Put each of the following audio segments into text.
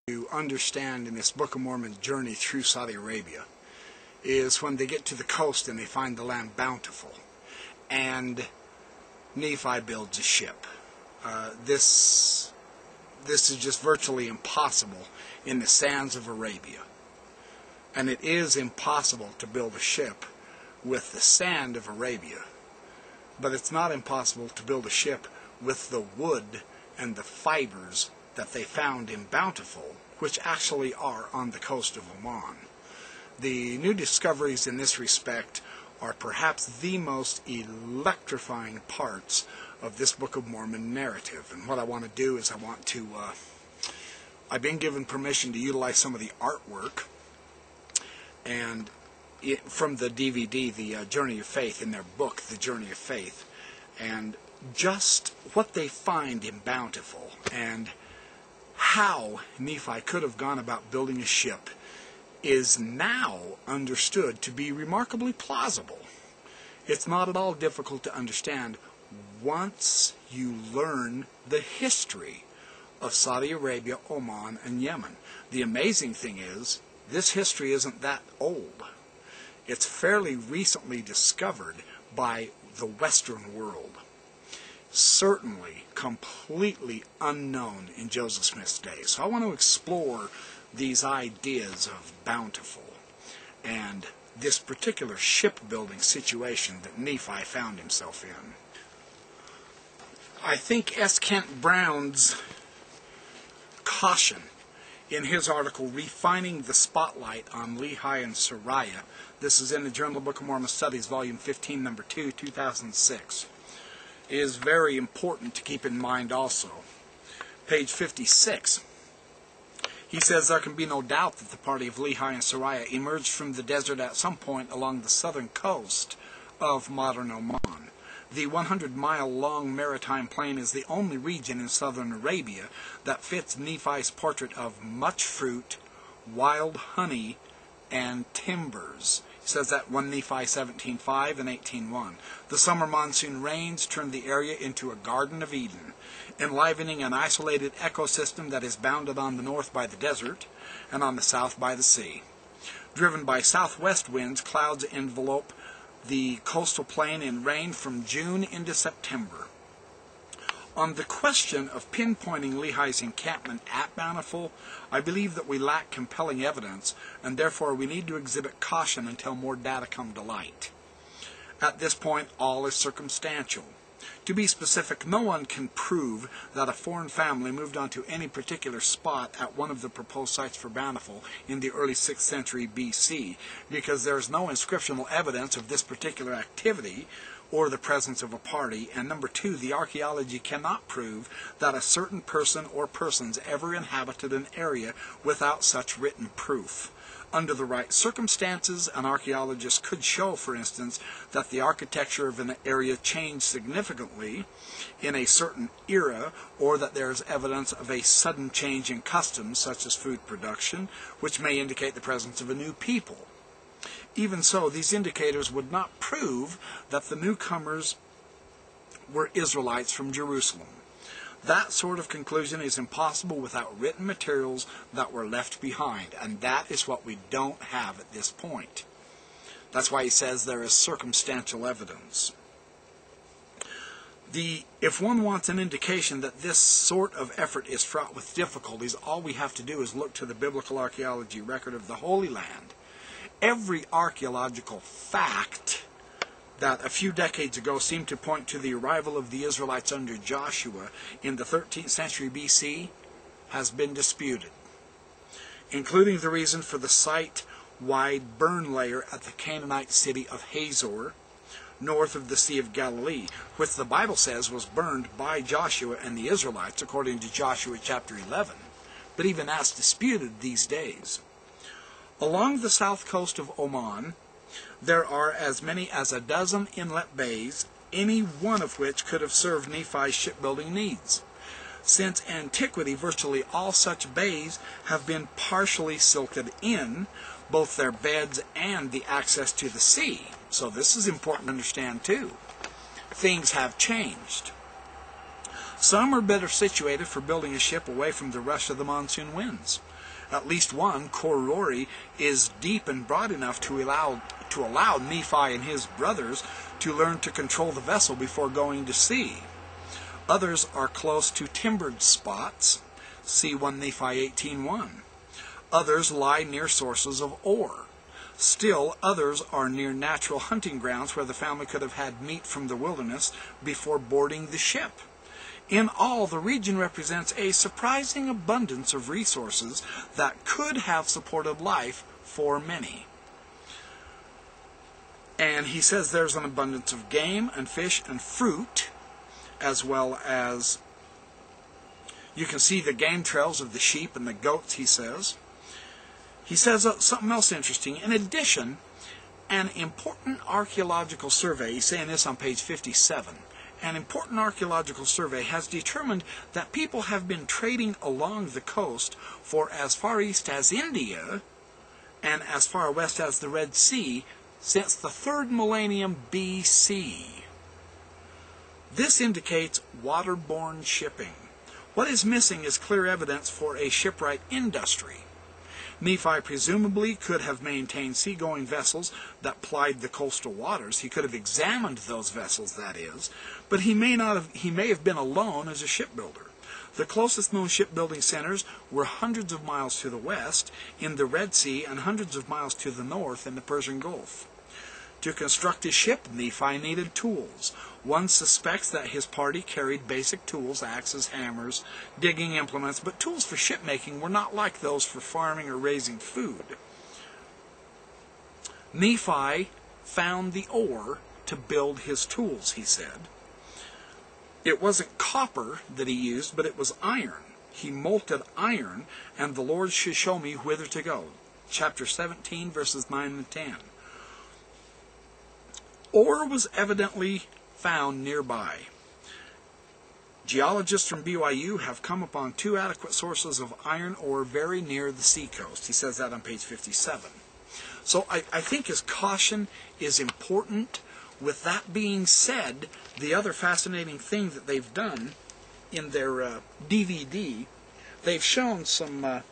to understand in this Book of Mormon journey through Saudi Arabia is when they get to the coast and they find the land bountiful, and Nephi builds a ship. This is just virtually impossible in the sands of Arabia, and it is impossible to build a ship with the sand of Arabia, but it's not impossible to build a ship with the wood and the fibers that they found in Bountiful, which actually are on the coast of Oman. The new discoveries in this respect are perhaps the most electrifying parts of this Book of Mormon narrative. And what I want to do is I've been given permission to utilize some of the artwork and from the DVD, the Journey of Faith, in their book, The Journey of Faith, and just what they find in Bountiful and how Nephi could have gone about building a ship is now understood to be remarkably plausible. It's not at all difficult to understand once you learn the history of Saudi Arabia, Oman, and Yemen. The amazing thing is, this history isn't that old. It's fairly recently discovered by the Western world. Certainly completely unknown in Joseph Smith's day. So I want to explore these ideas of Bountiful and this particular shipbuilding situation that Nephi found himself in. I think S. Kent Brown's caution in his article, Refining the Spotlight on Lehi and Sariah, this is in the Journal of Book of Mormon Studies, Volume 15, Number 2, 2006, is very important to keep in mind also. Page 56. He says there can be no doubt that the party of Lehi and Sariah emerged from the desert at some point along the southern coast of modern Oman. The 100-mile-long maritime plain is the only region in southern Arabia that fits Nephi's portrait of much fruit, wild honey, and timbers. He says that 1 Nephi 17:5 and 18:1. The summer monsoon rains turned the area into a Garden of Eden, enlivening an isolated ecosystem that is bounded on the north by the desert and on the south by the sea. Driven by southwest winds, clouds envelope the coastal plain in rain from June into September. On the question of pinpointing Lehi's encampment at Bountiful, I believe that we lack compelling evidence, and therefore we need to exhibit caution until more data come to light. At this point, all is circumstantial. To be specific, no one can prove that a foreign family moved onto any particular spot at one of the proposed sites for Bountiful in the early 6th century BC, because there is no inscriptional evidence of this particular activity or the presence of a party, and number 2, the archaeology cannot prove that a certain person or persons ever inhabited an area without such written proof. Under the right circumstances, an archaeologist could show, for instance, that the architecture of an area changed significantly in a certain era, or that there is evidence of a sudden change in customs, such as food production, which may indicate the presence of a new people. Even so, these indicators would not prove that the newcomers were Israelites from Jerusalem. That sort of conclusion is impossible without written materials that were left behind, and that is what we don't have at this point. That's why he says there is circumstantial evidence. If one wants an indication that this sort of effort is fraught with difficulties, all we have to do is look to the biblical archaeology record of the Holy Land. Every archaeological fact that a few decades ago seemed to point to the arrival of the Israelites under Joshua in the 13th century BC has been disputed, including the reason for the site-wide burn layer at the Canaanite city of Hazor, north of the Sea of Galilee, which the Bible says was burned by Joshua and the Israelites, according to Joshua chapter 11. But even that's disputed these days. Along the south coast of Oman, there are as many as a dozen inlet bays, any one of which could have served Nephi's shipbuilding needs. Since antiquity, virtually all such bays have been partially silted in, both their beds and the access to the sea. So this is important to understand too. Things have changed. Some are better situated for building a ship away from the rush of the monsoon winds. At least one, Korori, is deep and broad enough to allow Nephi and his brothers to learn to control the vessel before going to sea. Others are close to timbered spots, see 1 Nephi 18:1. Others lie near sources of ore. Still, others are near natural hunting grounds where the family could have had meat from the wilderness before boarding the ship. In all, the region represents a surprising abundance of resources that could have supported life for many. And he says there's an abundance of game and fish and fruit, as well as you can see the game trails of the sheep and the goats, he says. He says something else interesting. In addition, an important archaeological survey, he's saying this on page 57, an important archaeological survey has determined that people have been trading along the coast for as far east as India and as far west as the Red Sea since the 3rd millennium BC. This indicates waterborne shipping. What is missing is clear evidence for a shipwright industry. Nephi presumably could have maintained seagoing vessels that plied the coastal waters. He could have examined those vessels, that is, but he may have been alone as a shipbuilder. The closest known shipbuilding centers were hundreds of miles to the west in the Red Sea and hundreds of miles to the north in the Persian Gulf. To construct a ship, Nephi needed tools. One suspects that his party carried basic tools, axes, hammers, digging implements, but tools for shipmaking were not like those for farming or raising food. Nephi found the ore to build his tools, he said. It wasn't copper that he used, but it was iron. He molted iron, and the Lord should show me whither to go. Chapter 17, verses 9 and 10. Ore was evidently found nearby. Geologists from BYU have come upon 2 adequate sources of iron ore very near the seacoast. He says that on page 57. So I think his caution is important. With that being said, the other fascinating thing that they've done in their DVD, they've shown some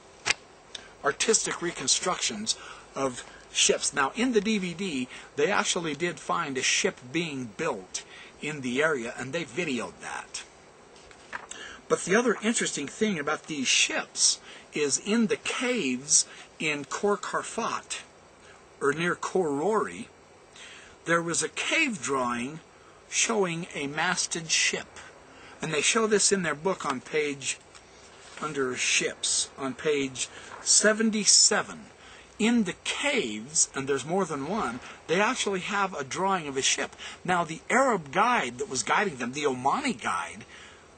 artistic reconstructions of ships. Now, in the DVD, they actually did find a ship being built in the area, and they videoed that. But the other interesting thing about these ships is in the caves in Khor Karfat, or near Korori, there was a cave drawing showing a masted ship. And they show this in their book on page, under ships, on page 77. In the caves, and there's more than one, they actually have a drawing of a ship. Now, the Arab guide that was guiding them, the Omani guide,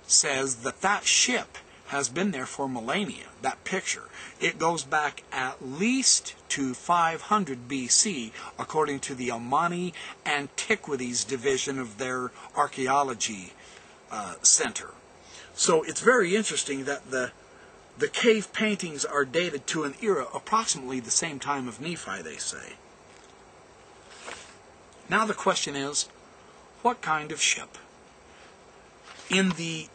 says that that ship has been there for millennia, that picture. It goes back at least to 500 BC, according to the Omani Antiquities Division of their archaeology center. So it's very interesting that the cave paintings are dated to an era approximately the same time of Nephi, they say. Now the question is, what kind of ship? In the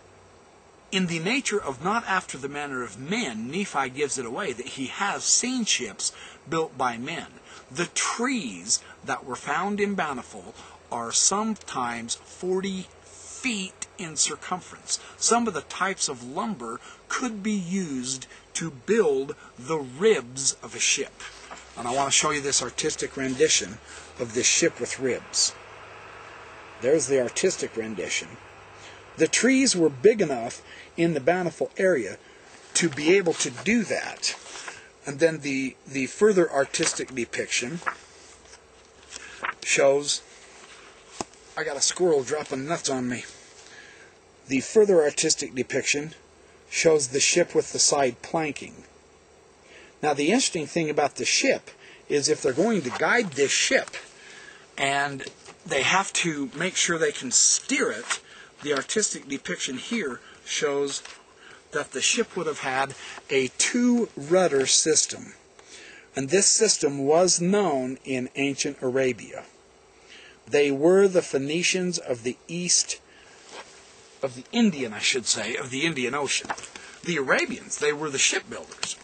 nature of not after the manner of men, Nephi gives it away that he has seen ships built by men. The trees that were found in Bountiful are sometimes 40 feet in circumference. Some of the types of lumber could be used to build the ribs of a ship. And I want to show you this artistic rendition of this ship with ribs. There's the artistic rendition. The trees were big enough in the Bountiful area to be able to do that. And then the further artistic depiction shows, I got a squirrel dropping nuts on me. The further artistic depiction shows the ship with the side planking. Now the interesting thing about the ship is if they're going to guide this ship and they have to make sure they can steer it, the artistic depiction here shows that the ship would have had a 2-rudder system. And this system was known in ancient Arabia. They were the Phoenicians of the east, of the Indian, I should say, of the Indian Ocean. The Arabians, they were the shipbuilders.